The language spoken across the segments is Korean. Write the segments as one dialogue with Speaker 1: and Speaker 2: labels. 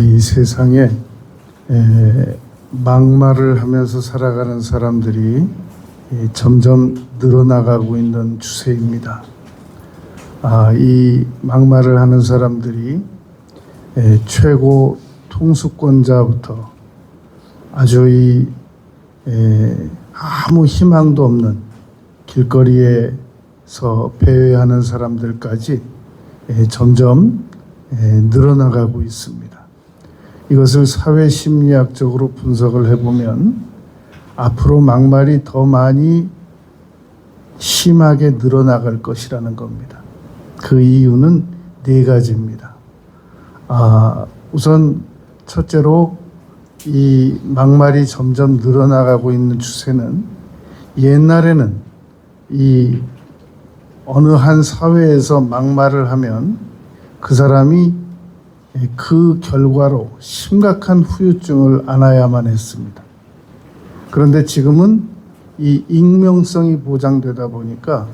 Speaker 1: 이 세상에 막말을 하면서 살아가는 사람들이 점점 늘어나가고 있는 추세입니다. 이 막말을 하는 사람들이 최고 통수권자부터 아주 아무 희망도 없는 길거리에서 배회하는 사람들까지 점점 늘어나가고 있습니다. 이것을 사회심리학적으로 분석을 해보면 앞으로 막말이 더 많이 심하게 늘어나갈 것이라는 겁니다. 그 이유는 네 가지입니다. 우선 첫째로 이 막말이 점점 늘어나가고 있는 추세는 옛날에는 이 어느 한 사회에서 막말을 하면 그 사람이 그 결과로 심각한 후유증을 안아야만 했습니다. 그런데 지금은 이 익명성이 보장되다 보니까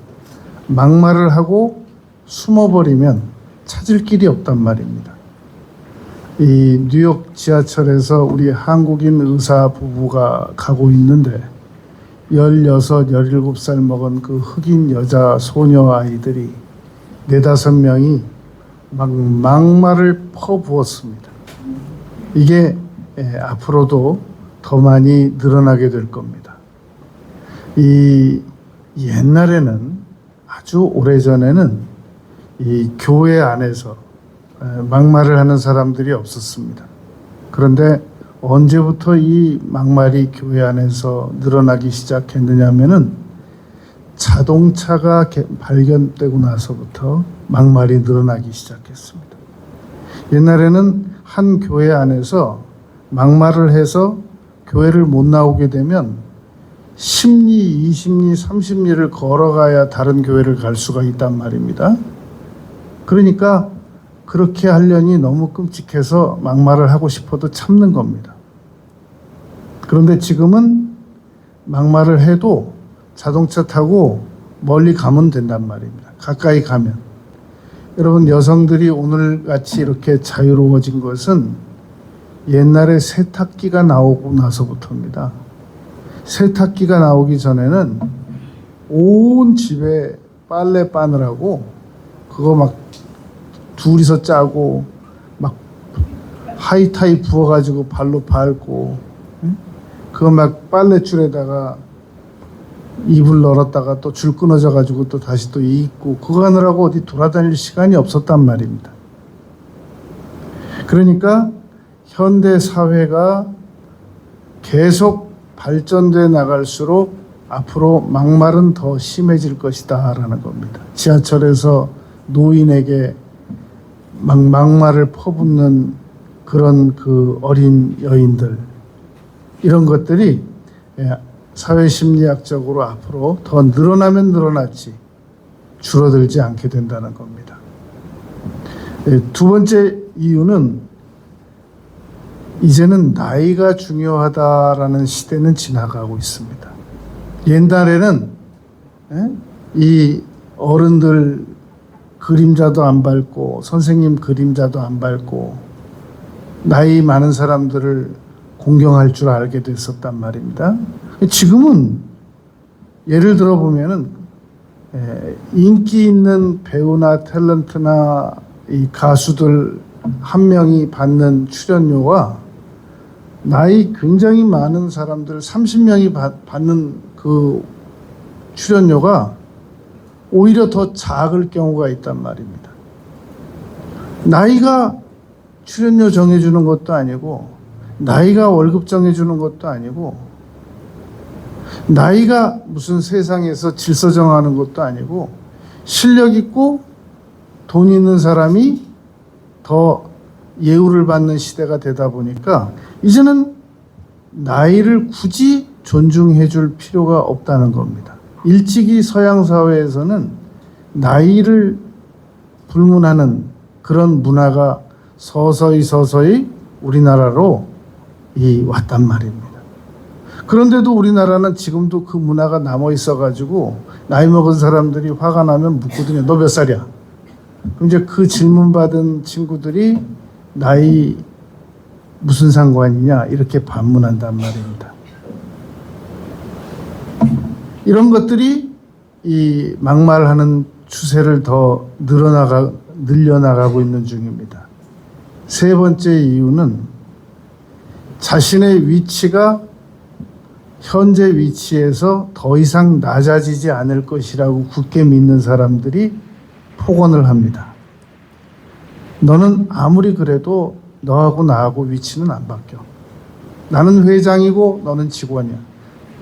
Speaker 1: 막말을 하고 숨어버리면 찾을 길이 없단 말입니다. 이 뉴욕 지하철에서 우리 한국인 의사 부부가 가고 있는데 16, 17살 먹은 그 흑인 여자 소녀 아이들이 4, 5명이 막말을 퍼부었습니다. 이게 앞으로도 더 많이 늘어나게 될 겁니다. 이 옛날에는 아주 오래전에는 이 교회 안에서 막말을 하는 사람들이 없었습니다. 그런데 언제부터 이 막말이 교회 안에서 늘어나기 시작했느냐면은 자동차가 발견되고 나서부터 막말이 늘어나기 시작했습니다. 옛날에는 한 교회 안에서 막말을 해서 교회를 못 나오게 되면 10리, 20리, 30리를 걸어가야 다른 교회를 갈 수가 있단 말입니다. 그러니까 그렇게 하려니 너무 끔찍해서 막말을 하고 싶어도 참는 겁니다. 그런데 지금은 막말을 해도 자동차 타고 멀리 가면 된단 말입니다. 가까이 가면. 여러분, 여성들이 오늘같이 이렇게 자유로워진 것은 옛날에 세탁기가 나오고 나서부터입니다. 세탁기가 나오기 전에는 온 집에 빨래 빠느라고 그거 막 둘이서 짜고 막 하이타이 부어가지고 발로 밟고 그거 막 빨래줄에다가 이불 널었다가 또 줄 끊어져 가지고 또 다시 또 입고 그거 하느라고 어디 돌아다닐 시간이 없었단 말입니다. 그러니까 현대 사회가 계속 발전돼 나갈수록 앞으로 막말은 더 심해질 것이다 라는 겁니다. 지하철에서 노인에게 막말을 퍼붓는 그런 그 어린 여인들, 이런 것들이 사회심리학적으로 앞으로 더 늘어나면 늘어났지 줄어들지 않게 된다는 겁니다. 두 번째 이유는 이제는 나이가 중요하다라는 시대는 지나가고 있습니다. 옛날에는 이 어른들 그림자도 안 밟고 선생님 그림자도 안 밟고 나이 많은 사람들을 공경할 줄 알게 됐었단 말입니다. 지금은 예를 들어 보면은 인기 있는 배우나 탤런트나 이 가수들 한 명이 받는 출연료와 나이 굉장히 많은 사람들 30명이 받는 그 출연료가 오히려 더 작을 경우가 있단 말입니다. 나이가 출연료 정해주는 것도 아니고 나이가 월급 정해주는 것도 아니고 나이가 무슨 세상에서 질서 정하는 것도 아니고 실력 있고 돈 있는 사람이 더 예우를 받는 시대가 되다 보니까 이제는 나이를 굳이 존중해 줄 필요가 없다는 겁니다. 일찍이 서양 사회에서는 나이를 불문하는 그런 문화가 서서히 우리나라로 왔단 말입니다. 그런데도 우리나라는 지금도 그 문화가 남아 있어가지고 나이 먹은 사람들이 화가 나면 묻거든요. 너 몇 살이야? 그럼 이제 그 질문 받은 친구들이 나이 무슨 상관이냐 이렇게 반문한단 말입니다. 이런 것들이 이 막말하는 추세를 더 늘려나가고 있는 중입니다. 세 번째 이유는 자신의 위치가 현재 위치에서 더 이상 낮아지지 않을 것이라고 굳게 믿는 사람들이 폭언을 합니다. 너는 아무리 그래도 너하고 나하고 위치는 안 바뀌어. 나는 회장이고 너는 직원이야.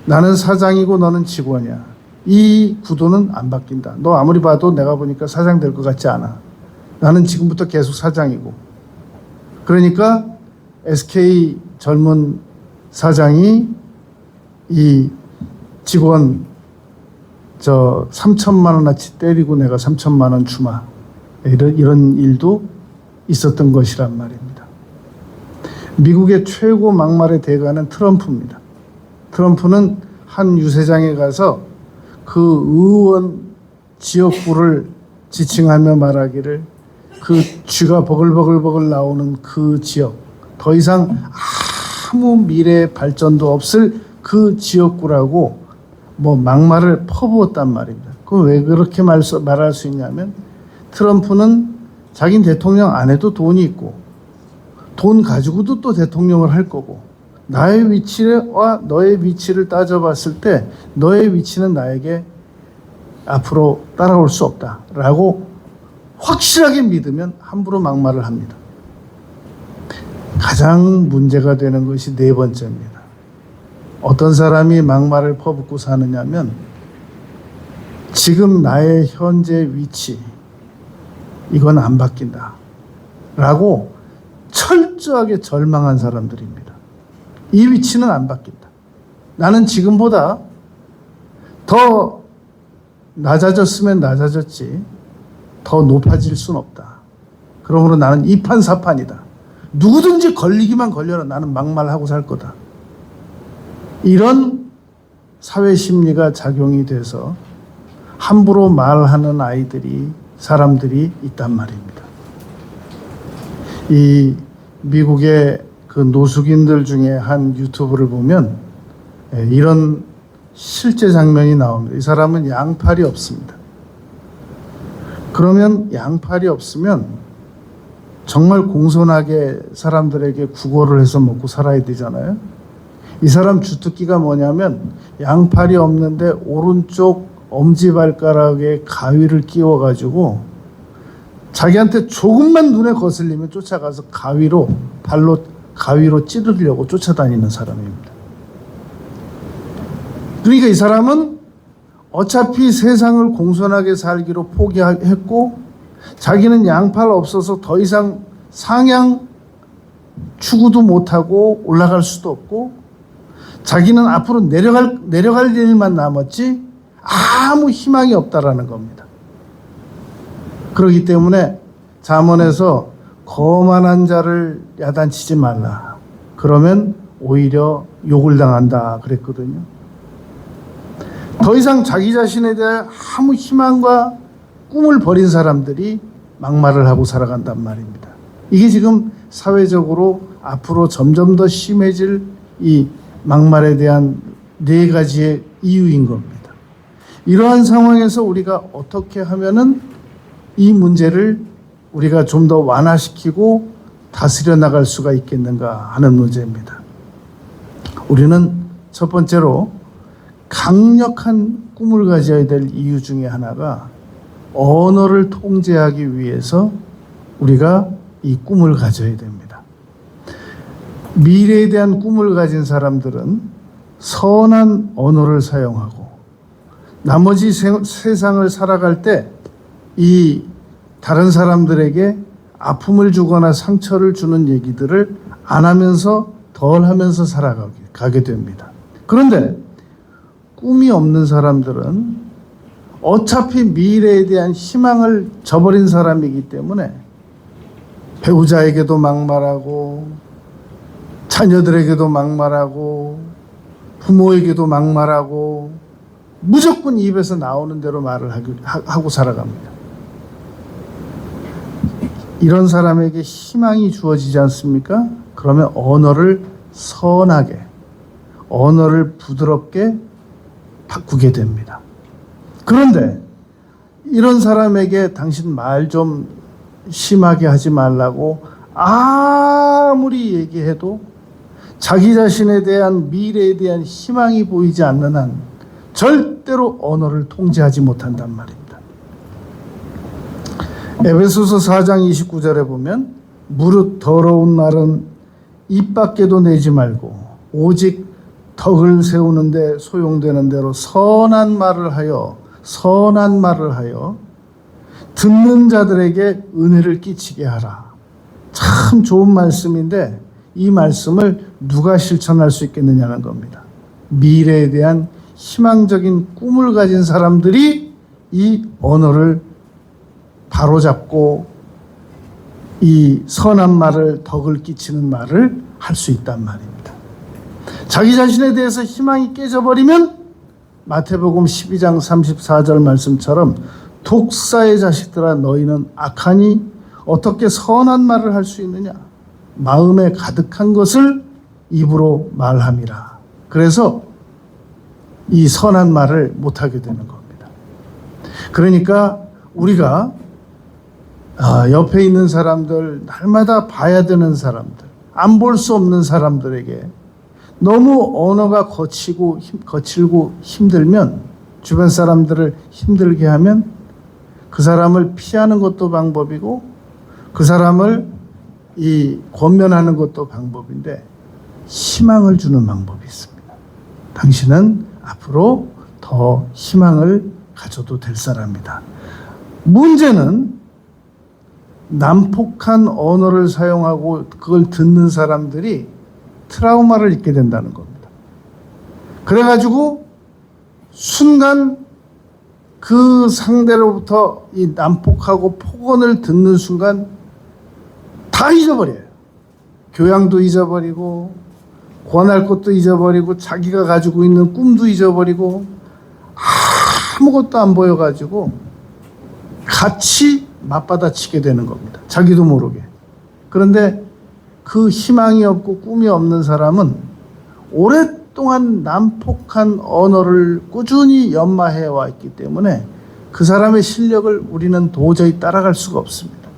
Speaker 1: 나는 사장이고 너는 직원이야. 이 구도는 안 바뀐다. 너 아무리 봐도 내가 보니까 사장 될 것 같지 않아. 나는 지금부터 계속 사장이고. 그러니까 SK 젊은 사장이 이 직원 3천만 원어치 때리고 내가 3천만 원 주마. 이런 일도 있었던 것이란 말입니다. 미국의 최고 막말의 대가는 트럼프입니다. 트럼프는 한 유세장에 가서 그 의원 지역구를 지칭하며 말하기를 그 쥐가 버글버글 나오는 그 지역, 더 이상 아무 미래 발전도 없을 그 지역구라고 막말을 퍼부었단 말입니다. 그럼 왜 그렇게 말할 수 있냐면 트럼프는 자기는 대통령 안 해도 돈이 있고 돈 가지고도 또 대통령을 할 거고 나의 위치와 너의 위치를 따져봤을 때 너의 위치는 나에게 앞으로 따라올 수 없다라고 확실하게 믿으면 함부로 막말을 합니다. 가장 문제가 되는 것이 네 번째입니다. 어떤 사람이 막말을 퍼붓고 사느냐면 지금 나의 현재 위치 이건 안 바뀐다 라고 철저하게 절망한 사람들입니다. 이 위치는 안 바뀐다. 나는 지금보다 더 낮아졌으면 낮아졌지 더 높아질 순 없다. 그러므로 나는 이판사판이다. 누구든지 걸리기만 걸려라. 나는 막말하고 살 거다. 이런 사회 심리가 작용이 돼서 함부로 말하는 사람들이 있단 말입니다. 이 미국의 그 노숙인들 중에 한 유튜브를 보면 이런 실제 장면이 나옵니다. 이 사람은 양팔이 없습니다. 그러면 양팔이 없으면 정말 공손하게 사람들에게 구걸을 해서 먹고 살아야 되잖아요. 이 사람 주특기가 뭐냐면 양팔이 없는데 오른쪽 엄지발가락에 가위를 끼워가지고 자기한테 조금만 눈에 거슬리면 쫓아가서 발로 가위로 찌르려고 쫓아다니는 사람입니다. 그러니까 이 사람은 어차피 세상을 공손하게 살기로 포기했고 자기는 양팔 없어서 더 이상 상향 추구도 못하고 올라갈 수도 없고 자기는 앞으로 내려갈 일만 남았지 아무 희망이 없다라는 겁니다. 그렇기 때문에 잠언에서 거만한 자를 야단치지 말라. 그러면 오히려 욕을 당한다 그랬거든요. 더 이상 자기 자신에 대해 아무 희망과 꿈을 버린 사람들이 막말을 하고 살아간단 말입니다. 이게 지금 사회적으로 앞으로 점점 더 심해질 이 막말에 대한 네 가지의 이유인 겁니다. 이러한 상황에서 우리가 어떻게 하면은 이 문제를 우리가 좀 더 완화시키고 다스려 나갈 수가 있겠는가 하는 문제입니다. 우리는 첫 번째로 강력한 꿈을 가져야 될 이유 중에 하나가 언어를 통제하기 위해서 우리가 이 꿈을 가져야 됩니다. 미래에 대한 꿈을 가진 사람들은 선한 언어를 사용하고 나머지 세상을 살아갈 때 이 다른 사람들에게 아픔을 주거나 상처를 주는 얘기들을 안 하면서 덜 하면서 살아가게 됩니다. 그런데 꿈이 없는 사람들은 어차피 미래에 대한 희망을 저버린 사람이기 때문에 배우자에게도 막말하고 자녀들에게도 막말하고 부모에게도 막말하고 무조건 입에서 나오는 대로 말을 하고 살아갑니다. 이런 사람에게 희망이 주어지지 않습니까? 그러면 언어를 선하게, 언어를 부드럽게 바꾸게 됩니다. 그런데 이런 사람에게 당신 말 좀 심하게 하지 말라고 아무리 얘기해도 자기 자신에 대한 미래에 대한 희망이 보이지 않는 한 절대로 언어를 통제하지 못한단 말입니다. 에베소서 4장 29절에 보면 무릇 더러운 말은 입 밖에도 내지 말고 오직 덕을 세우는데 소용되는 대로 선한 말을 하여 듣는 자들에게 은혜를 끼치게 하라. 참 좋은 말씀인데 이 말씀을 누가 실천할 수 있겠느냐는 겁니다. 미래에 대한 희망적인 꿈을 가진 사람들이 이 언어를 바로잡고 이 선한 말을, 덕을 끼치는 말을 할 수 있단 말입니다. 자기 자신에 대해서 희망이 깨져버리면 마태복음 12장 34절 말씀처럼 독사의 자식들아 너희는 악하니 어떻게 선한 말을 할 수 있느냐? 마음에 가득한 것을 입으로 말함이라. 그래서 이 선한 말을 못하게 되는 겁니다. 그러니까 우리가 옆에 있는 사람들, 날마다 봐야 되는 사람들, 안 볼 수 없는 사람들에게 너무 언어가 거칠고 힘들면, 주변 사람들을 힘들게 하면 그 사람을 피하는 것도 방법이고 그 사람을 권면하는 것도 방법인데 희망을 주는 방법이 있습니다. 당신은 앞으로 더 희망을 가져도 될 사람이다. 문제는 난폭한 언어를 사용하고 그걸 듣는 사람들이 트라우마를 입게 된다는 겁니다. 그래가지고 순간 그 상대로부터 이 난폭하고 폭언을 듣는 순간 다 잊어버려요. 교양도 잊어버리고 권할 것도 잊어버리고 자기가 가지고 있는 꿈도 잊어버리고 아무것도 안 보여가지고 같이 맞받아치게 되는 겁니다. 자기도 모르게. 그런데 그 희망이 없고 꿈이 없는 사람은 오랫동안 난폭한 언어를 꾸준히 연마해 왔기 때문에 그 사람의 실력을 우리는 도저히 따라갈 수가 없습니다.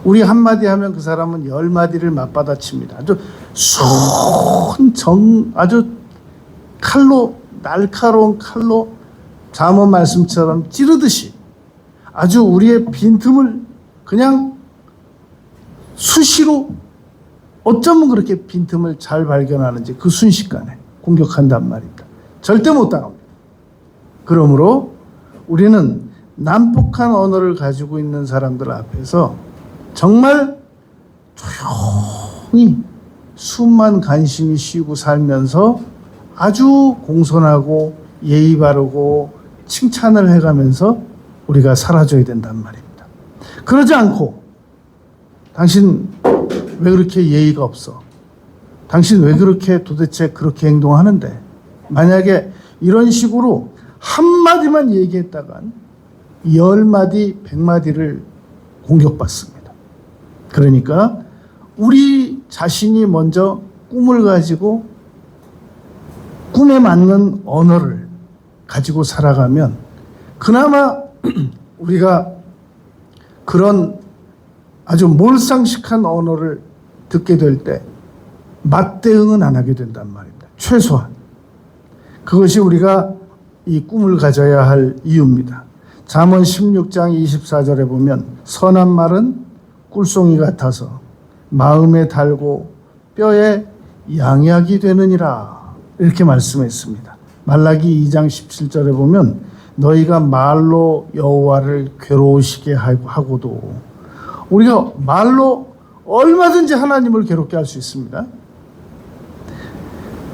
Speaker 1: 우리 한마디 하면 그 사람은 10마디를 맞받아칩니다. 아주 날카로운 칼로 잠언 말씀처럼 찌르듯이 아주 우리의 빈틈을 그냥 수시로 어쩌면 그렇게 빈틈을 잘 발견하는지 그 순식간에 공격한단 말입니다. 절대 못 당합니다. 그러므로 우리는 난폭한 언어를 가지고 있는 사람들 앞에서 정말 조용히 숨만 간신히 쉬고 살면서 아주 공손하고 예의 바르고 칭찬을 해가면서 우리가 살아줘야 된단 말입니다. 그러지 않고 당신 왜 그렇게 예의가 없어? 당신 왜 그렇게 도대체 그렇게 행동하는데? 만약에 이런 식으로 한마디만 얘기했다간 10마디, 100마디를 공격받습니다. 그러니까 우리 자신이 먼저 꿈을 가지고 꿈에 맞는 언어를 가지고 살아가면 그나마 우리가 그런 아주 몰상식한 언어를 듣게 될 때 맞대응은 안 하게 된단 말입니다. 최소한. 그것이 우리가 이 꿈을 가져야 할 이유입니다. 잠언 16장 24절에 보면 선한 말은 꿀송이 같아서 마음에 달고 뼈에 양약이 되느니라 이렇게 말씀했습니다. 말라기 2장 17절에 보면 너희가 말로 여호와를 괴로우시게 하고도 우리가 말로 얼마든지 하나님을 괴롭게 할 수 있습니다.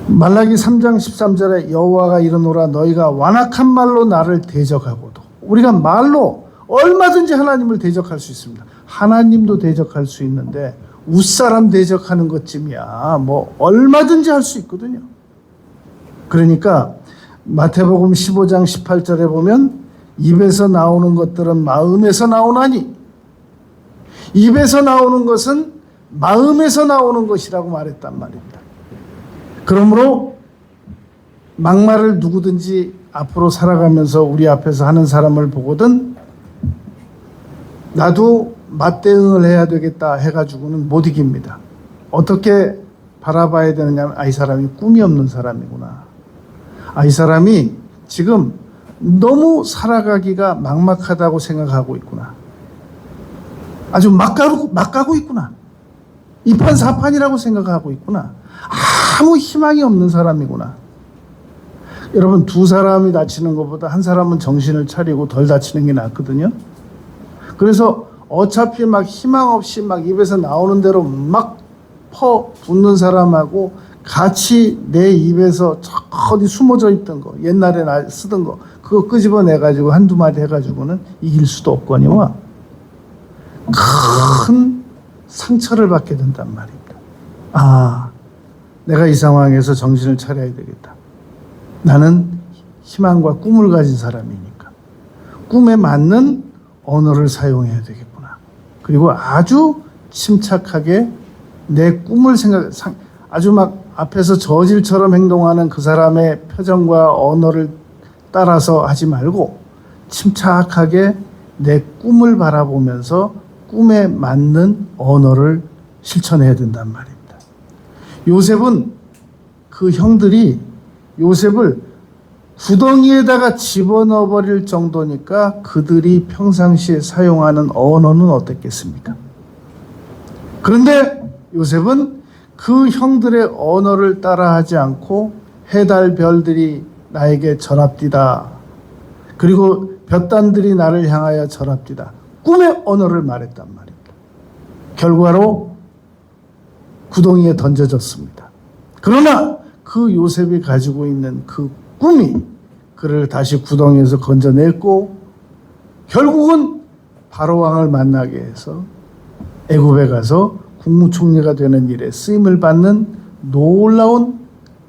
Speaker 1: 말라기 3장 13절에 여호와가 이르노라 너희가 완악한 말로 나를 대적하고도 우리가 말로 얼마든지 하나님을 대적할 수 있습니다. 하나님도 대적할 수 있는데 웃사람 대적하는 것쯤이야 뭐 얼마든지 할 수 있거든요. 그러니까 마태복음 15장 18절에 보면 입에서 나오는 것들은 마음에서 나오나니 입에서 나오는 것은 마음에서 나오는 것이라고 말했단 말입니다. 그러므로 막말을 누구든지 앞으로 살아가면서 우리 앞에서 하는 사람을 보거든 나도 맞대응을 해야 되겠다 해가지고는 못 이깁니다. 어떻게 바라봐야 되느냐면 이 사람이 꿈이 없는 사람이구나. 이 사람이 지금 너무 살아가기가 막막하다고 생각하고 있구나. 아주 막 가고 있구나. 이판사판이라고 생각하고 있구나. 아무 희망이 없는 사람이구나. 여러분, 두 사람이 다치는 것보다 한 사람은 정신을 차리고 덜 다치는 게 낫거든요. 그래서 어차피 막 희망 없이 막 입에서 나오는 대로 막 붙는 사람하고 같이 내 입에서 어디 숨어져 있던 거, 옛날에 나 쓰던 거, 그거 끄집어내가지고 한두 마디 해가지고는 이길 수도 없거니와 큰 상처를 받게 된단 말입니다. 내가 이 상황에서 정신을 차려야 되겠다. 나는 희망과 꿈을 가진 사람이니까 꿈에 맞는 언어를 사용해야 되겠구나. 그리고 아주 침착하게 내 꿈을 아주 막 앞에서 저질처럼 행동하는 그 사람의 표정과 언어를 따라서 하지 말고 침착하게 내 꿈을 바라보면서 꿈에 맞는 언어를 실천해야 된단 말입니다. 요셉은 그 형들이 요셉을 구덩이에다가 집어넣어 버릴 정도니까 그들이 평상시에 사용하는 언어는 어땠겠습니까? 그런데 요셉은 그 형들의 언어를 따라하지 않고 해달 별들이 나에게 절합디다. 그리고 볕단들이 나를 향하여 절합디다. 꿈의 언어를 말했단 말입니다. 결과로 구덩이에 던져졌습니다. 그러나 그 요셉이 가지고 있는 그 꿈이 그를 다시 구덩이에서 건져냈고 결국은 바로왕을 만나게 해서 애굽에 가서 국무총리가 되는 일에 쓰임을 받는 놀라운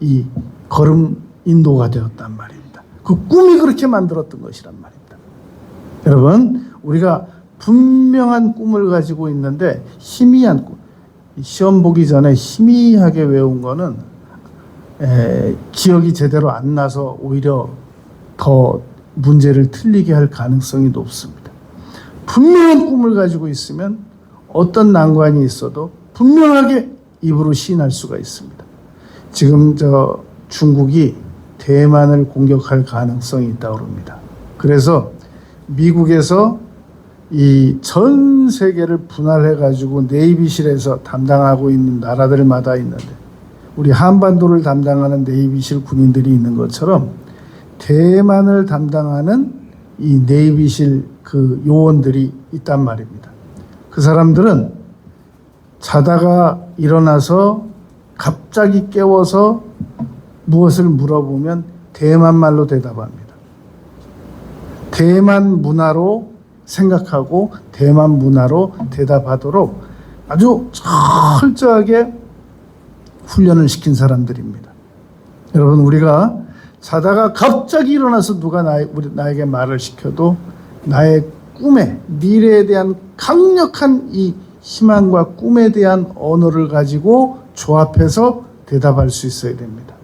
Speaker 1: 이 걸음 인도가 되었단 말입니다. 그 꿈이 그렇게 만들었던 것이란 말입니다. 여러분, 우리가 분명한 꿈을 가지고 있는데 희미한 꿈, 시험 보기 전에 희미하게 외운 거는 기억이 제대로 안 나서 오히려 더 문제를 틀리게 할 가능성이 높습니다. 분명한 꿈을 가지고 있으면 어떤 난관이 있어도 분명하게 입으로 시인할 수가 있습니다. 지금 중국이 대만을 공격할 가능성이 있다고 합니다. 그래서 미국에서 이 전 세계를 분할해 가지고 네이비실에서 담당하고 있는 나라들마다 있는데 우리 한반도를 담당하는 네이비실 군인들이 있는 것처럼 대만을 담당하는 이 네이비실 그 요원들이 있단 말입니다. 그 사람들은 자다가 일어나서 갑자기 깨워서 무엇을 물어보면 대만 말로 대답합니다. 대만 문화로 생각하고 대만 문화로 대답하도록 아주 철저하게 훈련을 시킨 사람들입니다. 여러분, 우리가 자다가 갑자기 일어나서 누가 나에게 말을 시켜도 나의 꿈에, 미래에 대한 강력한 이 희망과 꿈에 대한 언어를 가지고 조합해서 대답할 수 있어야 됩니다.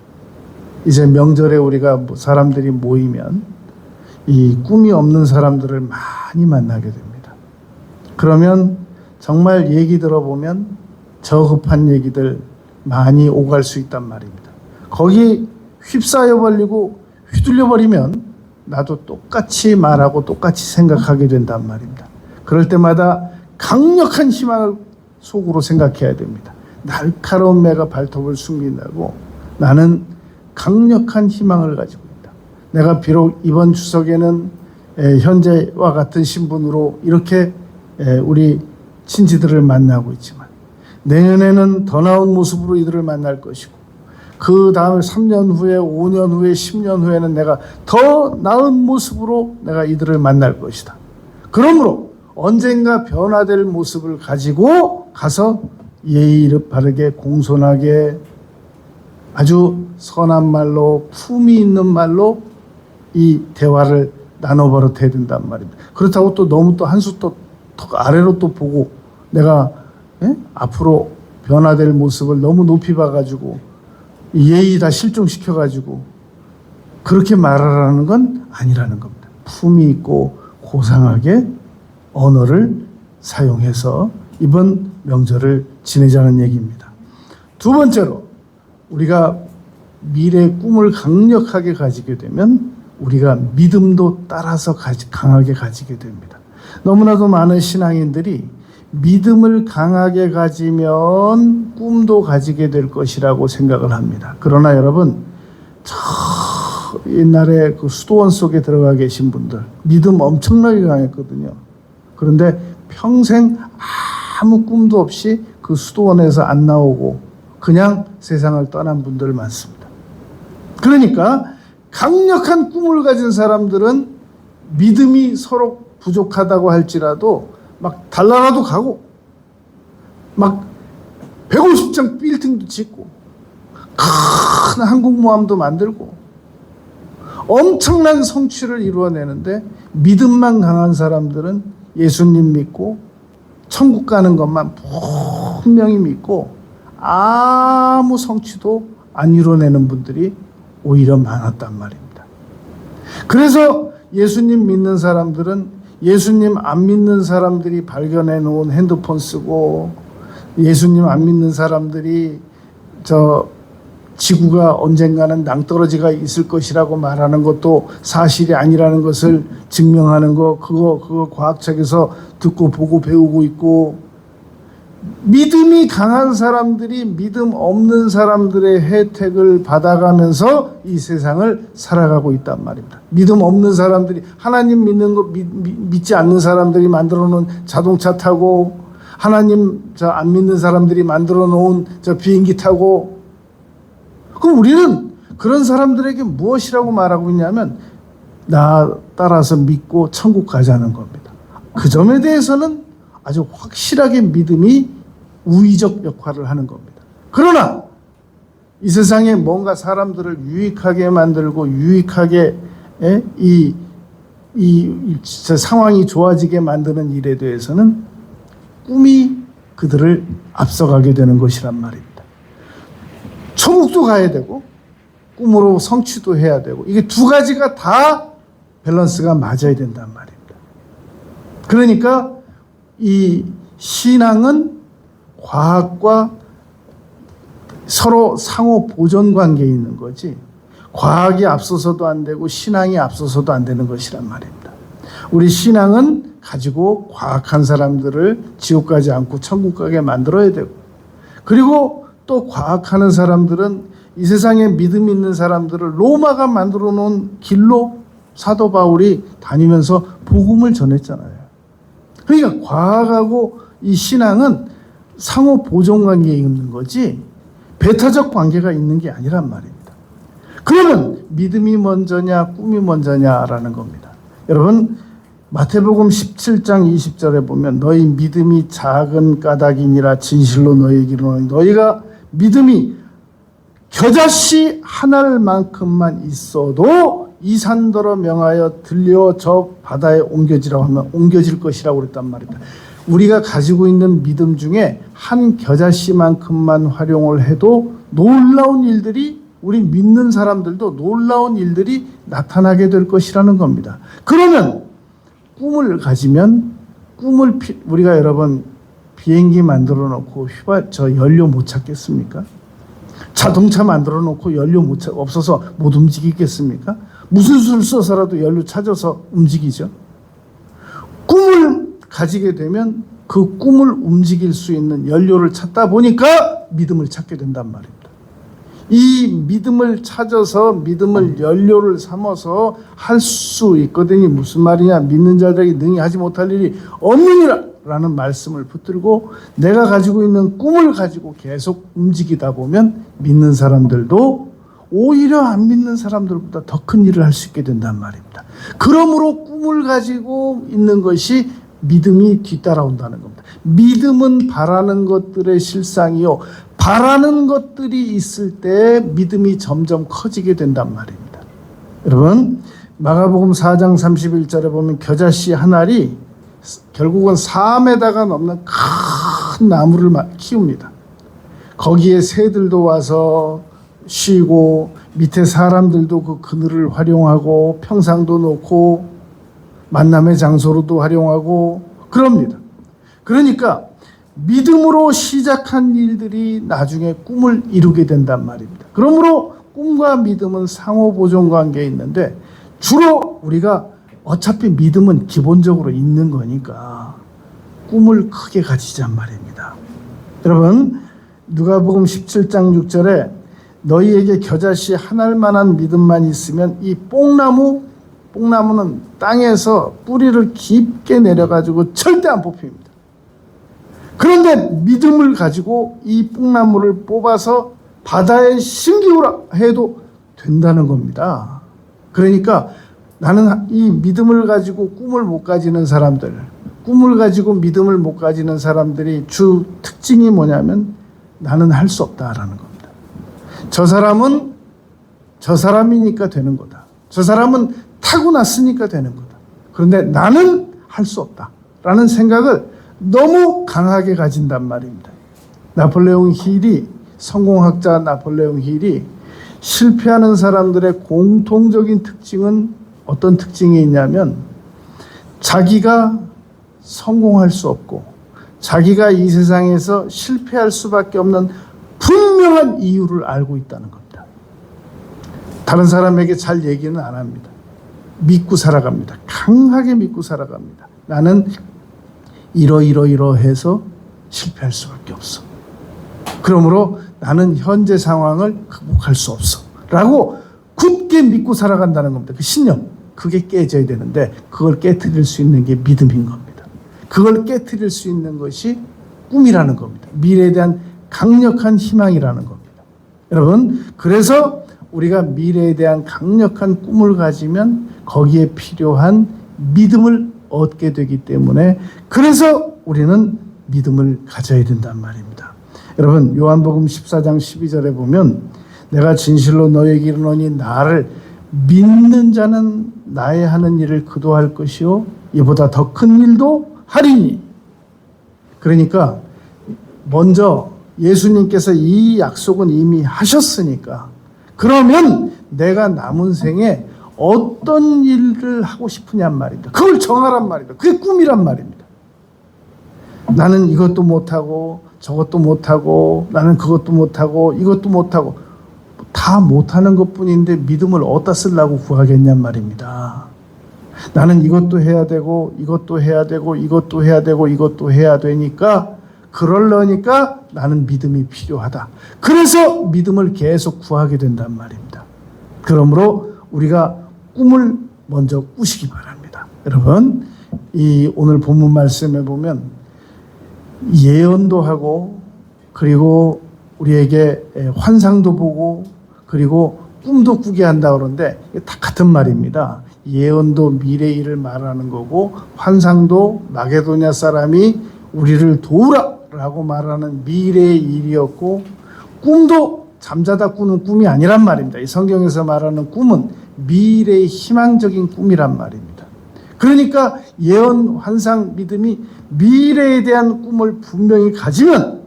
Speaker 1: 이제 명절에 우리가 사람들이 모이면 이 꿈이 없는 사람들을 많이 만나게 됩니다. 그러면 정말 얘기 들어보면 저급한 얘기들 많이 오갈 수 있단 말입니다. 거기 휩싸여 버리고 휘둘려 버리면 나도 똑같이 말하고 똑같이 생각하게 된단 말입니다. 그럴 때마다 강력한 희망을 속으로 생각해야 됩니다. 날카로운 매가 발톱을 숨긴다고 나는 강력한 희망을 가지고 있다. 내가 비록 이번 추석에는 현재와 같은 신분으로 이렇게 우리 친지들을 만나고 있지만 내년에는 더 나은 모습으로 이들을 만날 것이고 그 다음에 3년 후에 5년 후에 10년 후에는 내가 더 나은 모습으로 내가 이들을 만날 것이다. 그러므로 언젠가 변화될 모습을 가지고 가서 예의 바르게 공손하게 아주 선한 말로 품위 있는 말로 이 대화를 나눠버릇해야 된단 말입니다. 그렇다고 또 너무 또 한 수 또 아래로 또 보고 내가 앞으로 변화될 모습을 너무 높이 봐가지고 예의 다 실종시켜가지고 그렇게 말하라는 건 아니라는 겁니다. 품위 있고 고상하게 언어를 사용해서 이번 명절을 지내자는 얘기입니다. 두 번째로 우리가 미래의 꿈을 강력하게 가지게 되면 우리가 믿음도 따라서 강하게 가지게 됩니다. 너무나도 많은 신앙인들이 믿음을 강하게 가지면 꿈도 가지게 될 것이라고 생각을 합니다. 그러나 여러분, 저 옛날에 그 수도원 속에 들어가 계신 분들 믿음 엄청나게 강했거든요. 그런데 평생 아무 꿈도 없이 그 수도원에서 안 나오고 그냥 세상을 떠난 분들 많습니다. 그러니까 강력한 꿈을 가진 사람들은 믿음이 서로 부족하다고 할지라도 막 달나라도 가고 막 150층 빌딩도 짓고 큰 항공모함도 만들고 엄청난 성취를 이루어내는데 믿음만 강한 사람들은 예수님 믿고 천국 가는 것만 분명히 믿고 아무 성취도 안 이루어내는 분들이 오히려 많았단 말입니다. 그래서 예수님 믿는 사람들은 예수님 안 믿는 사람들이 발견해 놓은 핸드폰 쓰고 예수님 안 믿는 사람들이 지구가 언젠가는 낭떠러지가 있을 것이라고 말하는 것도 사실이 아니라는 것을 증명하는 거 그거 과학책에서 듣고 보고 배우고 있고 믿음이 강한 사람들이 믿음 없는 사람들의 혜택을 받아가면서 이 세상을 살아가고 있단 말입니다. 믿음 없는 사람들이 하나님 믿는 거 믿지 않는 사람들이 만들어 놓은 자동차 타고 하나님 안 믿는 사람들이 만들어 놓은 비행기 타고 그럼 우리는 그런 사람들에게 무엇이라고 말하고 있냐면 나 따라서 믿고 천국 가자는 겁니다. 그 점에 대해서는 아주 확실하게 믿음이 우위적 역할을 하는 겁니다. 그러나 이 세상에 뭔가 사람들을 유익하게 만들고 유익하게 이 상황이 좋아지게 만드는 일에 대해서는 꿈이 그들을 앞서가게 되는 것이란 말입니다. 천국도 가야 되고 꿈으로 성취도 해야 되고 이게 두 가지가 다 밸런스가 맞아야 된단 말입니다. 그러니까 이 신앙은 과학과 서로 상호 보존 관계에 있는 거지 과학이 앞서서도 안 되고 신앙이 앞서서도 안 되는 것이란 말입니다. 우리 신앙은 가지고 과학한 사람들을 지옥 가지 않고 천국 가게 만들어야 되고 그리고 또 과학하는 사람들은 이 세상에 믿음 있는 사람들을 로마가 만들어 놓은 길로 사도 바울이 다니면서 복음을 전했잖아요. 그러니까 과학하고 이 신앙은 상호 보존 관계에 있는 거지 배타적 관계가 있는 게 아니란 말입니다. 그러면 믿음이 먼저냐 꿈이 먼저냐라는 겁니다. 여러분 마태복음 17장 20절에 보면 너희 믿음이 작은 까닭이니라 진실로 너희에게 이르노니 너희가 믿음이 겨자씨 하나만큼만 있어도 이 산더러 명하여 들려 저 바다에 옮겨지라고 하면 옮겨질 것이라고 그랬단 말입니다. 우리가 가지고 있는 믿음 중에 한 겨자씨만큼만 활용을 해도 놀라운 일들이 우리 믿는 사람들도 놀라운 일들이 나타나게 될 것이라는 겁니다. 그러면 꿈을 가지면 우리가 여러분 비행기 만들어 놓고 연료 못 찾겠습니까? 자동차 만들어 놓고 연료 없어서 못 움직이겠습니까? 무슨 수를 써서라도 연료 찾아서 움직이죠. 꿈을 가지게 되면 그 꿈을 움직일 수 있는 연료를 찾다 보니까 믿음을 찾게 된단 말입니다. 이 믿음을 찾아서 믿음을 연료를 삼아서 할 수 있거든요. 무슨 말이냐? 믿는 자들에게 능히 하지 못할 일이 없느니라 라는 말씀을 붙들고 내가 가지고 있는 꿈을 가지고 계속 움직이다 보면 믿는 사람들도 오히려 안 믿는 사람들보다 더 큰 일을 할 수 있게 된단 말입니다. 그러므로 꿈을 가지고 있는 것이 믿음이 뒤따라온다는 겁니다. 믿음은 바라는 것들의 실상이요. 바라는 것들이 있을 때 믿음이 점점 커지게 된단 말입니다. 여러분 마가복음 4장 31절에 보면 겨자씨 한 알이 결국은 4m가 넘는 큰 큰 나무를 키웁니다. 거기에 새들도 와서 쉬고 밑에 사람들도 그 그늘을 활용하고 평상도 놓고 만남의 장소로도 활용하고 그럽니다. 그러니까 믿음으로 시작한 일들이 나중에 꿈을 이루게 된단 말입니다. 그러므로 꿈과 믿음은 상호보존 관계에 있는데 주로 우리가 어차피 믿음은 기본적으로 있는 거니까 꿈을 크게 가지란 말입니다. 여러분, 누가복음 17장 6절에 너희에게 겨자씨 한 알만한 믿음만 있으면 이 뽕나무는 땅에서 뿌리를 깊게 내려가지고 절대 안 뽑힙니다. 그런데 믿음을 가지고 이 뽕나무를 뽑아서 바다에 심기우라 해도 된다는 겁니다. 그러니까 나는 이 믿음을 가지고 꿈을 못 가지는 사람들, 꿈을 가지고 믿음을 못 가지는 사람들이 주 특징이 뭐냐면 나는 할 수 없다라는 겁니다. 저 사람은 저 사람이니까 되는 거다. 저 사람은 타고났으니까 되는 거다. 그런데 나는 할 수 없다라는 생각을 너무 강하게 가진단 말입니다. 성공학자 나폴레옹 힐이 실패하는 사람들의 공통적인 특징은 어떤 특징이 있냐면 자기가 성공할 수 없고 자기가 이 세상에서 실패할 수밖에 없는 분명한 이유를 알고 있다는 겁니다. 다른 사람에게 잘 얘기는 안 합니다. 믿고 살아갑니다. 강하게 믿고 살아갑니다. 나는 이러해서 실패할 수밖에 없어. 그러므로 나는 현재 상황을 극복할 수 없어. 라고 굳게 믿고 살아간다는 겁니다. 그 신념, 그게 깨져야 되는데 그걸 깨트릴 수 있는 게 믿음인 겁니다. 그걸 깨트릴 수 있는 것이 꿈이라는 겁니다. 미래에 대한 강력한 희망이라는 겁니다. 여러분, 그래서 우리가 미래에 대한 강력한 꿈을 가지면 거기에 필요한 믿음을 얻게 되기 때문에 그래서 우리는 믿음을 가져야 된단 말입니다. 여러분, 요한복음 14장 12절에 보면 내가 진실로 너에게 이르노니 나를 믿는 자는 나의 하는 일을 그도 할 것이요 이보다 더 큰 일도 하리니. 그러니까 먼저 예수님께서 이 약속은 이미 하셨으니까 그러면 내가 남은 생에 어떤 일을 하고 싶으냔 말입니다. 그걸 정하란 말입니다. 그게 꿈이란 말입니다. 나는 이것도 못하고 저것도 못하고 나는 그것도 못하고 이것도 못하고 다 못하는 것뿐인데 믿음을 어디다 쓰려고 구하겠냔 말입니다. 나는 이것도 해야 되고 이것도 해야 되고 이것도 해야 되고 이것도 해야 되니까 그러려니까 나는 믿음이 필요하다. 그래서 믿음을 계속 구하게 된단 말입니다. 그러므로 우리가 꿈을 먼저 꾸시기 바랍니다. 여러분, 이 오늘 본문 말씀에 보면 예언도 하고 그리고 우리에게 환상도 보고 그리고 꿈도 꾸게 한다 그러는데 다 같은 말입니다. 예언도 미래 일을 말하는 거고 환상도 마게도냐 사람이 우리를 도우라라고 말하는 미래의 일이었고 꿈도 잠자다 꾸는 꿈이 아니란 말입니다. 이 성경에서 말하는 꿈은 미래의 희망적인 꿈이란 말입니다. 그러니까 예언, 환상, 믿음이 미래에 대한 꿈을 분명히 가지면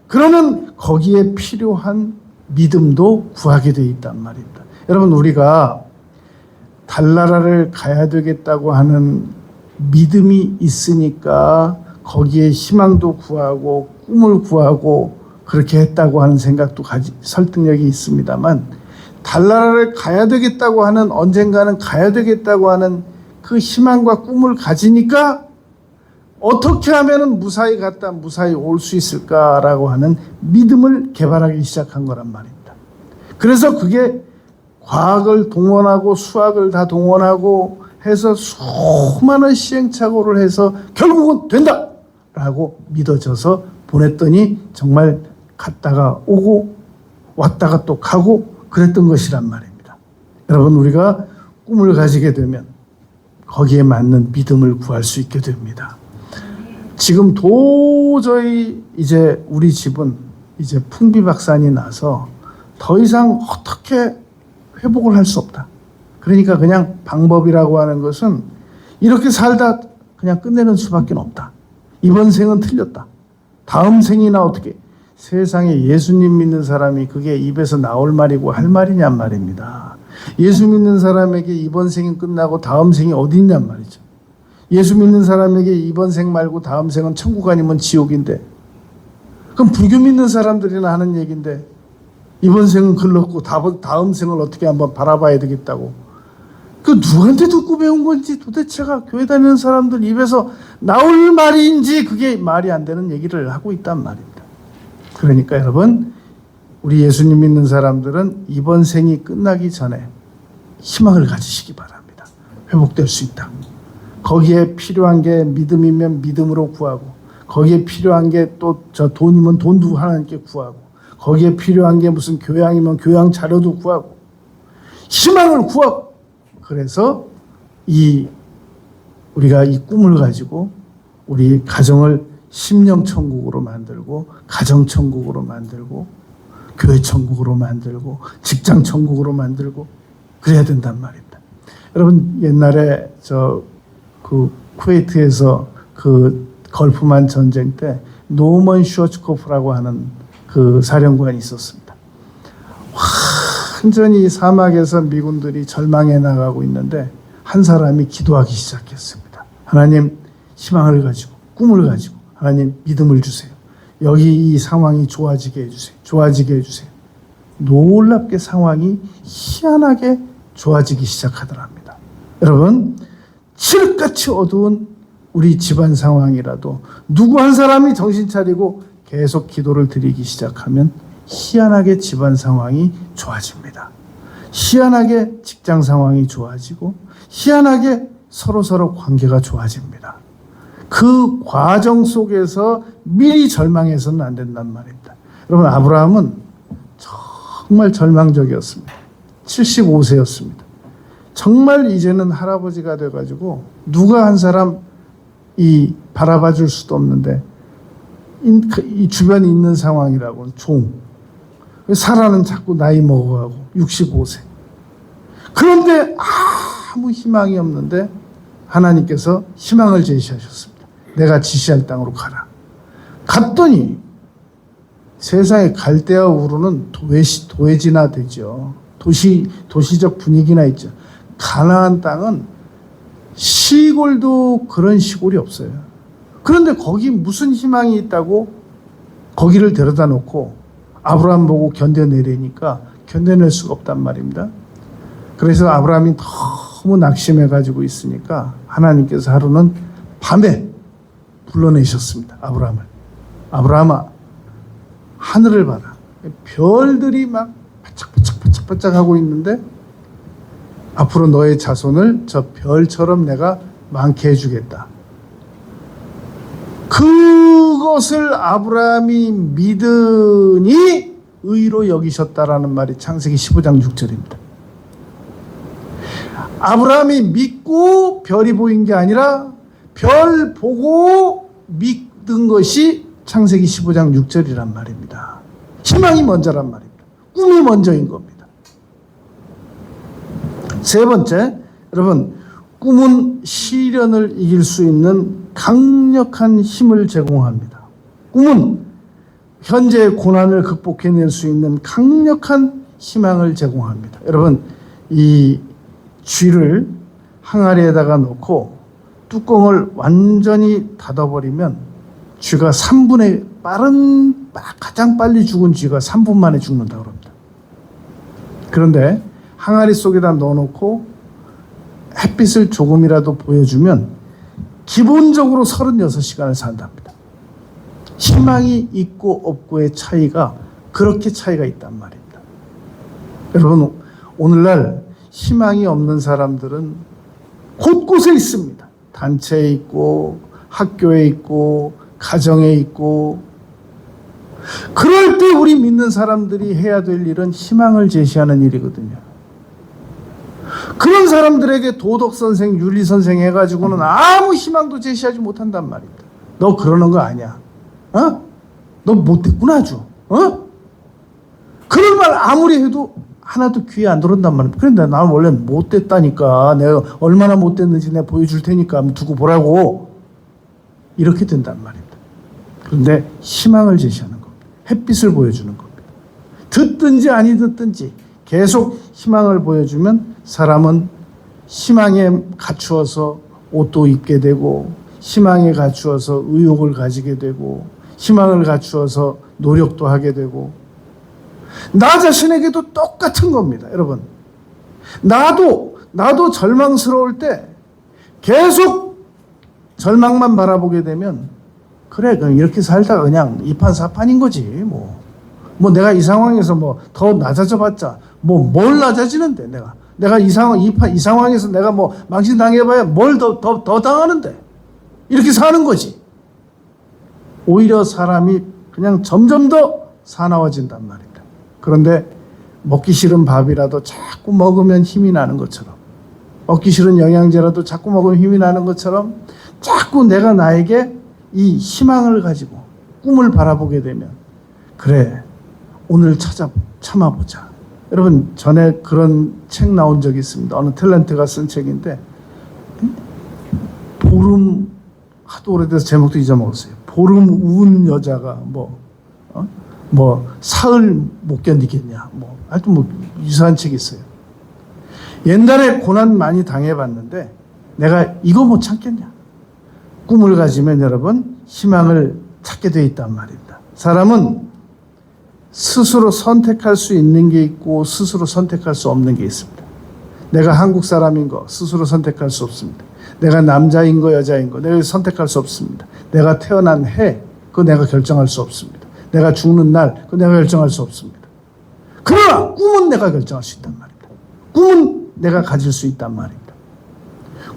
Speaker 1: 그러면 거기에 필요한 믿음도 구하게 되어 있단 말입니다. 여러분, 우리가 달나라를 가야 되겠다고 하는 믿음이 있으니까 거기에 희망도 구하고 꿈을 구하고 그렇게 했다고 하는 생각도 설득력이 있습니다만 달나라를 가야 되겠다고 하는 언젠가는 가야 되겠다고 하는 그 희망과 꿈을 가지니까 어떻게 하면 무사히 갔다 무사히 올 수 있을까라고 하는 믿음을 개발하기 시작한 거란 말입니다. 그래서 그게 과학을 동원하고 수학을 다 동원하고 해서 수많은 시행착오를 해서 결국은 된다라고 믿어져서 보냈더니 정말 갔다가 오고 왔다가 또 가고 그랬던 것이란 말입니다. 여러분, 우리가 꿈을 가지게 되면 거기에 맞는 믿음을 구할 수 있게 됩니다. 지금 도저히 이제 우리 집은 이제 풍비박산이 나서 더 이상 어떻게 회복을 할 수 없다. 그러니까 그냥 방법이라고 하는 것은 이렇게 살다 그냥 끝내는 수밖에 없다. 이번 생은 틀렸다. 다음 생이나 어떻게 세상에 예수님 믿는 사람이 그게 입에서 나올 말이고 할 말이냔 말입니다. 예수 믿는 사람에게 이번 생이 끝나고 다음 생이 어디 있냔 말이죠. 예수 믿는 사람에게 이번 생 말고 다음 생은 천국 아니면 지옥인데, 그럼 불교 믿는 사람들이나 하는 얘기인데 이번 생은 글렀고 다음 생을 어떻게 한번 바라봐야 되겠다고. 그 누구한테 듣고 배운 건지 도대체가 교회 다니는 사람들 입에서 나올 말인지 그게 말이 안 되는 얘기를 하고 있단 말입니다. 그러니까 여러분, 우리 예수님 믿는 사람들은 이번 생이 끝나기 전에 희망을 가지시기 바랍니다. 회복될 수 있다. 거기에 필요한 게 믿음이면 믿음으로 구하고, 거기에 필요한 게 또 저 돈이면 돈도 하나님께 구하고, 거기에 필요한 게 무슨 교양이면 교양 자료도 구하고, 희망을 구하고. 그래서 우리가 이 꿈을 가지고 우리 가정을 심령천국으로 만들고, 가정천국으로 만들고, 교회천국으로 만들고, 직장천국으로 만들고 그래야 된단 말입니다. 여러분, 옛날에 쿠웨이트에서 걸프만 전쟁 때 노먼 슈어츠코프라고 하는 그 사령관이 있었습니다. 완전히 사막에서 미군들이 절망해 나가고 있는데 한 사람이 기도하기 시작했습니다. 하나님, 희망을 가지고 꿈을 가지고 하나님 믿음을 주세요. 여기 이 상황이 좋아지게 해주세요. 좋아지게 해주세요. 놀랍게 상황이 희한하게 좋아지기 시작하더랍니다. 여러분, 칠흑같이 어두운 우리 집안 상황이라도 누구 한 사람이 정신 차리고 계속 기도를 드리기 시작하면 희한하게 집안 상황이 좋아집니다. 희한하게 직장 상황이 좋아지고 희한하게 서로 관계가 좋아집니다. 그 과정 속에서 미리 절망해서는 안 된단 말입니다. 여러분, 아브라함은 정말 절망적이었습니다. 75세였습니다. 정말 이제는 할아버지가 돼가지고 누가 한 사람 바라봐 줄 수도 없는데 이 주변에 있는 상황이라고는 사라는 자꾸 나이 먹어가고 65세. 그런데 아무 희망이 없는데 하나님께서 희망을 제시하셨습니다. 내가 지시할 땅으로 가라. 갔더니 세상에 갈대아 우르는 도회지나 되죠. 도시적 분위기나 있죠. 가나안 땅은 시골도 그런 시골이 없어요. 그런데 거기 무슨 희망이 있다고 거기를 데려다 놓고 아브라함 보고 견뎌내려니까 견뎌낼 수가 없단 말입니다. 그래서 아브라함이 너무 낙심해 가지고 있으니까 하나님께서 하루는 밤에 불러내셨습니다. 아브라함을. 아브라함아, 하늘을 봐라. 별들이 막 반짝반짝 하고 있는데 앞으로 너의 자손을 저 별처럼 내가 많게 해주겠다. 그것을 아브라함이 믿으니 의로 여기셨다라는 말이 창세기 15장 6절입니다. 아브라함이 믿고 별이 보인 게 아니라 별 보고 믿은 것이 창세기 15장 6절이란 말입니다. 희망이 먼저란 말입니다. 꿈이 먼저인 겁니다. 세 번째, 여러분, 꿈은 시련을 이길 수 있는 강력한 힘을 제공합니다. 꿈은 현재의 고난을 극복해낼 수 있는 강력한 희망을 제공합니다. 여러분, 이 쥐를 항아리에다가 놓고 뚜껑을 완전히 닫아버리면 쥐가 가장 빨리 죽은 쥐가 3분 만에 죽는다고 합니다. 그런데 항아리 속에다 넣어놓고 햇빛을 조금이라도 보여주면 기본적으로 36시간을 산답니다. 희망이 있고 없고의 차이가 그렇게 차이가 있단 말입니다. 여러분, 오늘날 희망이 없는 사람들은 곳곳에 있습니다. 단체에 있고 학교에 있고 가정에 있고. 그럴 때 우리 믿는 사람들이 해야 될 일은 희망을 제시하는 일이거든요. 그런 사람들에게 도덕선생, 윤리선생 해가지고는 아무 희망도 제시하지 못한단 말입니다. 너 그러는 거 아니야. 너 못됐구나 아주. 그런 말 아무리 해도 하나도 귀에 안 들어온단 말입니다. 그런데 나는 원래 못됐다니까. 내가 얼마나 못됐는지 내가 보여줄 테니까 두고 보라고. 이렇게 된단 말입니다. 그런데 희망을 제시하는 겁니다. 햇빛을 보여주는 겁니다. 듣든지 아니 듣든지 계속 희망을 보여주면 사람은 희망에 갖추어서 옷도 입게 되고, 희망에 갖추어서 의욕을 가지게 되고, 희망을 갖추어서 노력도 하게 되고, 나 자신에게도 똑같은 겁니다. 여러분, 나도 절망스러울 때 계속 절망만 바라보게 되면, 그래 그냥 이렇게 살다가 그냥 이판사판인 거지. 뭐 내가 이 상황에서 뭐 더 낮아져 봤자 뭘 낮아지는데, 내가 이 상황에서 내가 뭐 망신 당해봐야 뭘 더 당하는데, 이렇게 사는 거지. 오히려 사람이 그냥 점점 더 사나워진단 말입니다. 그런데 먹기 싫은 밥이라도 자꾸 먹으면 힘이 나는 것처럼, 먹기 싫은 영양제라도 자꾸 먹으면 힘이 나는 것처럼, 자꾸 내가 나에게 이 희망을 가지고 꿈을 바라보게 되면, 그래 오늘 참아보자. 여러분, 전에 그런 책 나온 적이 있습니다. 어느 탤런트가 쓴 책인데, 보름, 하도 오래돼서 제목도 잊어먹었어요. 보름 우은 여자가 사흘 못 견디겠냐, 하여튼 유사한 책이 있어요. 옛날에 고난 많이 당해봤는데 내가 이거 못 참겠냐. 꿈을 가지면 여러분 희망을 찾게 돼 있단 말입니다. 사람은 스스로 선택할 수 있는 게 있고 스스로 선택할 수 없는 게 있습니다. 내가 한국 사람인 거 스스로 선택할 수 없습니다. 내가 남자인 거 여자인 거 내가 선택할 수 없습니다. 내가 태어난 해 그거 내가 결정할 수 없습니다. 내가 죽는 날 그거 내가 결정할 수 없습니다. 그러나 꿈은 내가 결정할 수 있단 말입니다. 꿈은 내가 가질 수 있단 말입니다.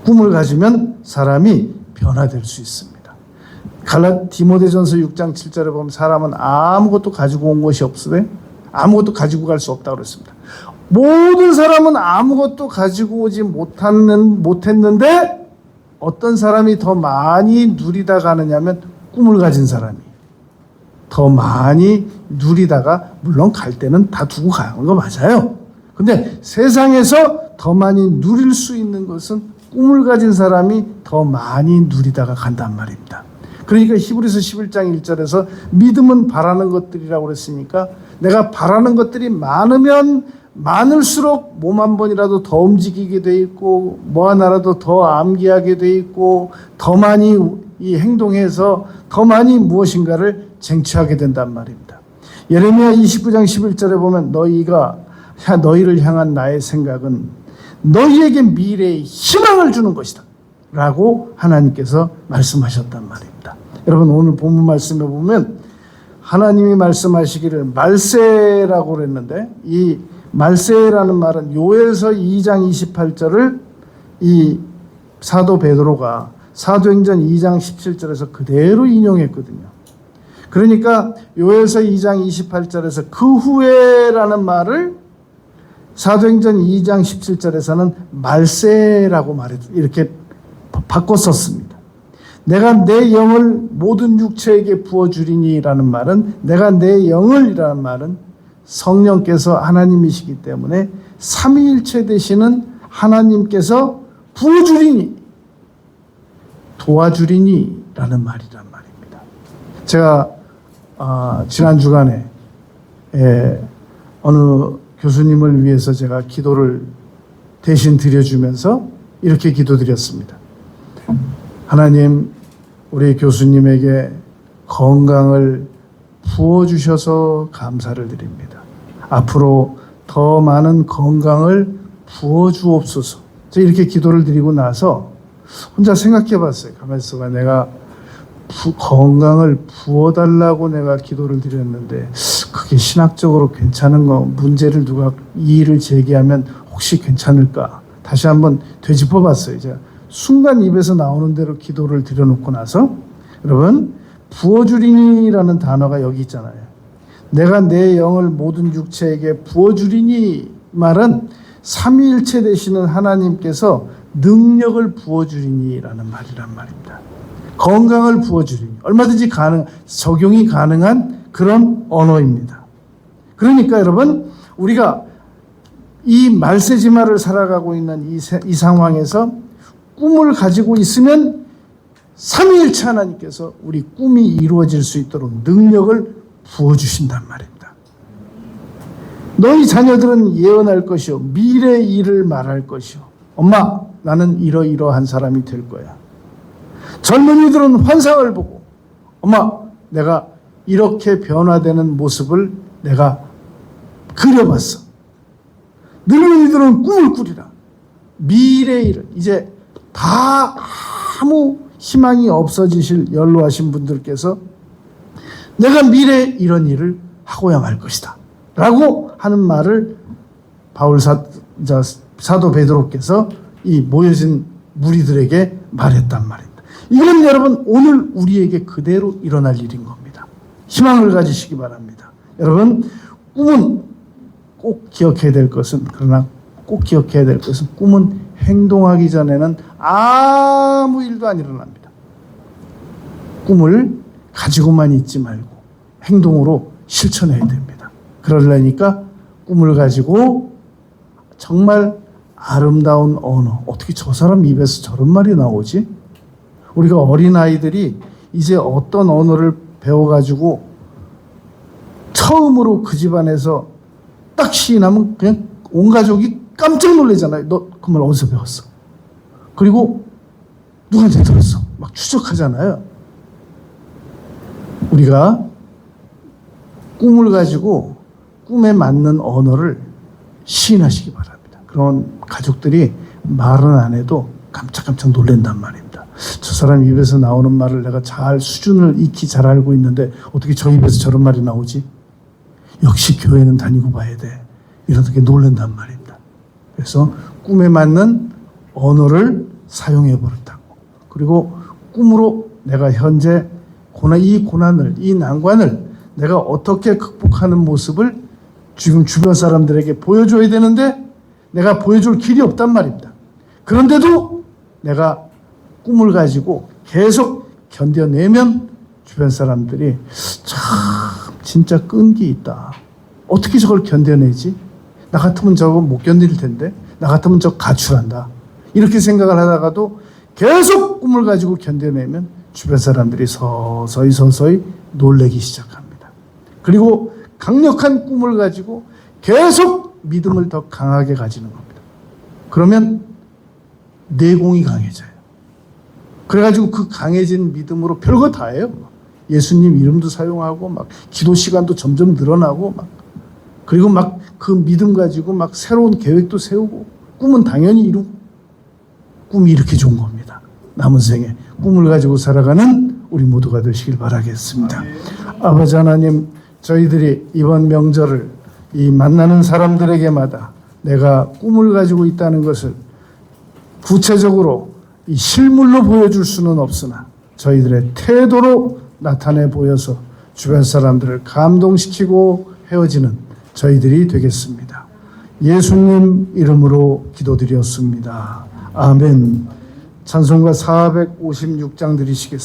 Speaker 1: 꿈을 가지면 사람이 변화될 수 있습니다. 디모데전서 6장 7절에 보면 사람은 아무것도 가지고 온 것이 없으되 아무것도 가지고 갈 수 없다고 그랬습니다. 모든 사람은 아무것도 가지고 오지 못했는데 어떤 사람이 더 많이 누리다 가느냐면 꿈을 가진 사람이 더 많이 누리다가, 물론 갈 때는 다 두고 가는 거 맞아요. 근데 세상에서 더 많이 누릴 수 있는 것은 꿈을 가진 사람이 더 많이 누리다가 간단 말입니다. 그러니까 히브리서 11장 1절에서 믿음은 바라는 것들이라고 그랬으니까, 내가 바라는 것들이 많으면 많을수록 몸 한 번이라도 더 움직이게 돼 있고, 뭐 하나라도 더 암기하게 돼 있고, 더 많이 이 행동해서 더 많이 무엇인가를 쟁취하게 된단 말입니다. 예레미야 29장 11절에 보면 너희를 향한 나의 생각은 너희에게 미래의 희망을 주는 것이다 라고 하나님께서 말씀하셨단 말입니다. 여러분, 오늘 본문 말씀에 보면 하나님이 말씀하시기를 말세라고 그랬는데, 이 말세라는 말은 요엘서 2장 28절을 이 사도 베드로가 사도행전 2장 17절에서 그대로 인용했거든요. 그러니까 요엘서 2장 28절에서 그 후에라는 말을 사도행전 2장 17절에서는 말세라고 이렇게 바꿔 썼습니다. 내가 내 영을 모든 육체에게 부어주리니라는 말은, 내가 내 영을이라는 말은 성령께서 하나님이시기 때문에 삼위일체 되시는 하나님께서 부어주리니, 도와주리니라는 말이란 말입니다. 제가 지난 주간에 어느 교수님을 위해서 제가 기도를 대신 드려주면서 이렇게 기도드렸습니다. 하나님, 우리 교수님에게 건강을 부어주셔서 감사를 드립니다. 앞으로 더 많은 건강을 부어주옵소서. 제가 이렇게 기도를 드리고 나서 혼자 생각해 봤어요. 가만히 있어봐. 내가 건강을 부어달라고 내가 기도를 드렸는데 그게 신학적으로 괜찮은 거, 문제를 누가 이의를 제기하면 혹시 괜찮을까? 다시 한번 되짚어 봤어요. 제가 순간 입에서 나오는 대로 기도를 드려놓고 나서, 여러분, 부어주리니라는 단어가 여기 있잖아요. 내가 내 영을 모든 육체에게 부어주리니 말은 삼위일체 되시는 하나님께서 능력을 부어주리니라는 말이란 말입니다. 건강을 부어주리니, 얼마든지 적용이 가능한 그런 언어입니다. 그러니까 여러분, 우리가 이 말세지마를 살아가고 있는 이 상황에서 꿈을 가지고 있으면 삼위일체 하나님께서 우리 꿈이 이루어질 수 있도록 능력을 부어주신단 말입니다. 너희 자녀들은 예언할 것이요 미래 일을 말할 것이요. 엄마, 나는 이러이러한 사람이 될 거야. 젊은이들은 환상을 보고, 엄마, 내가 이렇게 변화되는 모습을 내가 그려봤어. 늙은이들은 꿈을 꾸리라. 미래의 일을, 이제 다 아무 희망이 없어지실 연로하신 분들께서 내가 미래에 이런 일을 하고야 말 것이다 라고 하는 말을 사도 베드로께서 이 모여진 무리들에게 말했단 말입니다. 이건 여러분 오늘 우리에게 그대로 일어날 일인 겁니다. 희망을 가지시기 바랍니다. 여러분 꿈은 꼭 기억해야 될 것은, 그러나 꼭 기억해야 될 것은 꿈은 행동하기 전에는 아무 일도 안 일어납니다. 꿈을 가지고만 있지 말고 행동으로 실천해야 됩니다. 그러려니까 꿈을 가지고 정말 아름다운 언어, 어떻게 저 사람 입에서 저런 말이 나오지? 우리가 어린아이들이 이제 어떤 언어를 배워가지고 처음으로 그 집안에서 딱 시인하면 그냥 온 가족이 깜짝 놀라잖아요. 너 그 말 어디서 배웠어? 그리고 누구한테 들었어? 막 추적하잖아요. 우리가 꿈을 가지고 꿈에 맞는 언어를 시인하시기 바랍니다. 그런 가족들이 말은 안 해도 깜짝깜짝 놀란단 말입니다. 저 사람 입에서 나오는 말을 내가 잘 수준을 익히 잘 알고 있는데 어떻게 저 입에서 저런 말이 나오지? 역시 교회는 다니고 봐야 돼. 이렇게 놀란단 말입니다. 그래서 꿈에 맞는 언어를 사용해 버렸다고. 그리고 꿈으로 내가 현재 이 고난을, 이 난관을 내가 어떻게 극복하는 모습을 지금 주변 사람들에게 보여줘야 되는데 내가 보여줄 길이 없단 말입니다. 그런데도 내가 꿈을 가지고 계속 견뎌내면 주변 사람들이 참 진짜 끈기 있다. 어떻게 저걸 견뎌내지? 나 같으면 저거 못 견딜 텐데. 나 같으면 저거 가출한다. 이렇게 생각을 하다가도 계속 꿈을 가지고 견뎌내면 주변 사람들이 서서히 놀라기 시작합니다. 그리고 강력한 꿈을 가지고 계속 믿음을 더 강하게 가지는 겁니다. 그러면 내공이 강해져요. 그래가지고 그 강해진 믿음으로 별거 다 해요. 예수님 이름도 사용하고 막 기도 시간도 점점 늘어나고 막 그리고 막 그 믿음 가지고 막 새로운 계획도 세우고 꿈은 당연히 이루고 꿈이 이렇게 좋은 겁니다. 남은 생에 꿈을 가지고 살아가는 우리 모두가 되시길 바라겠습니다. 아버지 하나님, 저희들이 이번 명절을 이 만나는 사람들에게마다 내가 꿈을 가지고 있다는 것을 구체적으로 이 실물로 보여줄 수는 없으나 저희들의 태도로 나타내 보여서 주변 사람들을 감동시키고 헤어지는 저희들이 되겠습니다. 예수님 이름으로 기도드렸습니다. 아멘. 찬송가 456장 드리시겠습니다.